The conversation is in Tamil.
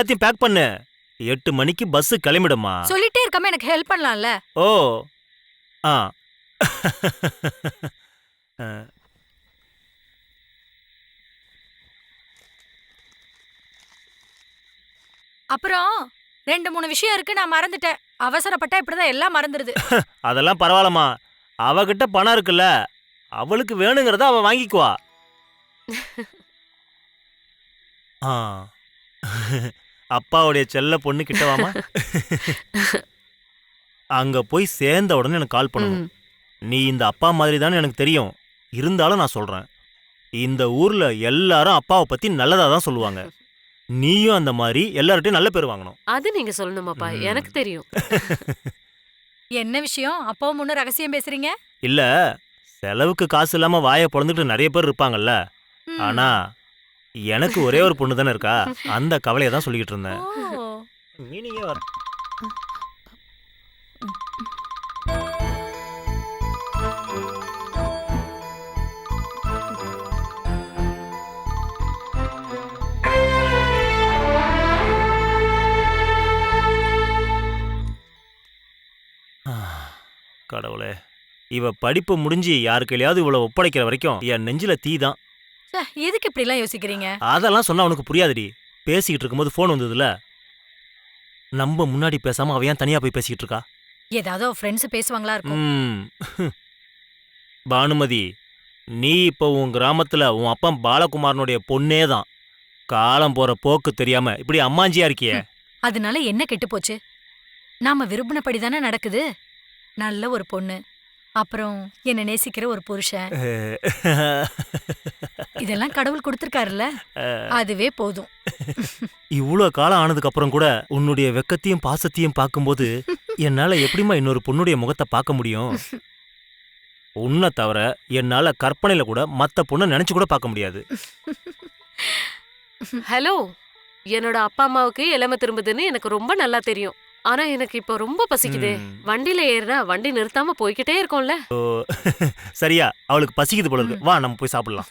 எல்லாத்தையும் பேக் பண்ணு. 8 மணிக்கு பஸ் கிளம்பிடுமா. சொல்லிட்டே இருக்காம எனக்கு ஹெல்ப் பண்ணலாம்ல. ஓ ஆ அப்புறம் 2-3 விஷயம் இருக்கு, நான் மறந்துட்டேன். அவசரப்பட்டா இப்படிதான் எல்லாம் மறந்துருது. அதெல்லாம் பரவாயில்லம்மா. அவகிட்ட பணம் இருக்குல்ல, அவளுக்கு வேணுங்கிறத அவ வாங்கிக்குவா. ஆ அப்பாவுடைய செல்ல பொண்ணு கிட்டவாமா. அங்க போய் சேர்ந்த உடனே எனக்கு கால் பண்ணணும். நீ இந்த அப்பா மாதிரி தான் எனக்கு தெரியும். இருந்தாலும் நான் சொல்றேன், இந்த ஊர்ல எல்லாரும் அப்பாவை பத்தி நல்லதா தான் சொல்லுவாங்க. நீயும் அந்த மாதிரி எல்லார்ட்டையும் நல்ல பேர் வாங்கணும். அது நீங்க சொல்லணுமாப்பா, எனக்கு தெரியும். என்ன விஷயம்? அப்பாவும் முன்ன ரகசியம் பேசுறீங்க? இல்ல, செலவுக்கு காசு இல்லாம வாயை பொழந்துட்டு நிறைய பேர் இருப்பாங்கல்ல. ம். ஆனா எனக்கு ஒரே ஒரு பொண்ணு தானே இருக்கா. அந்த கவலையை தான் சொல்லிக்கிட்டு இருந்தேன். ஓ. மீனிங்கே வர கடவுளே, இவ படிப்பு முடிஞ்சு யாரு கையிலயாவது இவ்வளவு ஒப்படைக்கிற வரைக்கும் என் நெஞ்சில தீ தான். ச்சே, எதுக்கு இப்படி எல்லாம் யோசிக்கிறீங்க? அதெல்லாம் சொன்னா உனக்கு புரியாதுடி. பேசிக்கிட்டு இருக்கும்போது போன் வந்ததுல, நம்ம முன்னாடி பேசாம அவ ஏன் தனியா போய் பேசிக்கிட்டு இருக்கா? ஏதாவது ஃப்ரெண்ட்ஸ் பேசுவாங்களா இருக்கும். பானுமதி, நீ இப்போ உன் கிராமத்துல உன் அப்பா பாலகுமாரனுடைய பொண்ணே தான். காலம் போற போக்கு தெரியாம இப்படி அம்மாஞ்சியா இருக்கியே. அதனால என்ன கெட்டு போச்சு? நாம விரும்பினபடி தானே நடக்குது. நல்ல ஒரு பொண்ணு, அப்புறம் என்ன நேசிக்கிற ஒரு புருஷன், இதெல்லாம் கடவுள் கொடுத்திருக்காருல்ல, அதுவே போதும். இவ்வளோ காலம் ஆனதுக்கு அப்புறம் கூட உன்னுடைய வெக்கத்தையும் பாசத்தையும் பார்க்கும்போது என்னால எப்படிம்மா இன்னொரு பொண்ணுடைய முகத்தை பார்க்க முடியும்? உன்னை தவிர என்னால கற்பனையில கூட மத்த பொண்ணை நினைச்சு கூட பார்க்க முடியாது. ஹலோ, என்னோட அப்பா அம்மாவுக்கு இளமை திரும்புதுன்னு எனக்கு ரொம்ப நல்லா தெரியும். ஆனா எனக்கு இப்ப ரொம்ப பசிக்குதே. வண்டியில ஏறினா வண்டி நிறுத்தாம போய்கிட்டே இருக்கோம்ல. சரியா, அவளுக்கு பசிக்குது போல இருக்கு. வா நம்ம போய் சாப்பிடலாம்.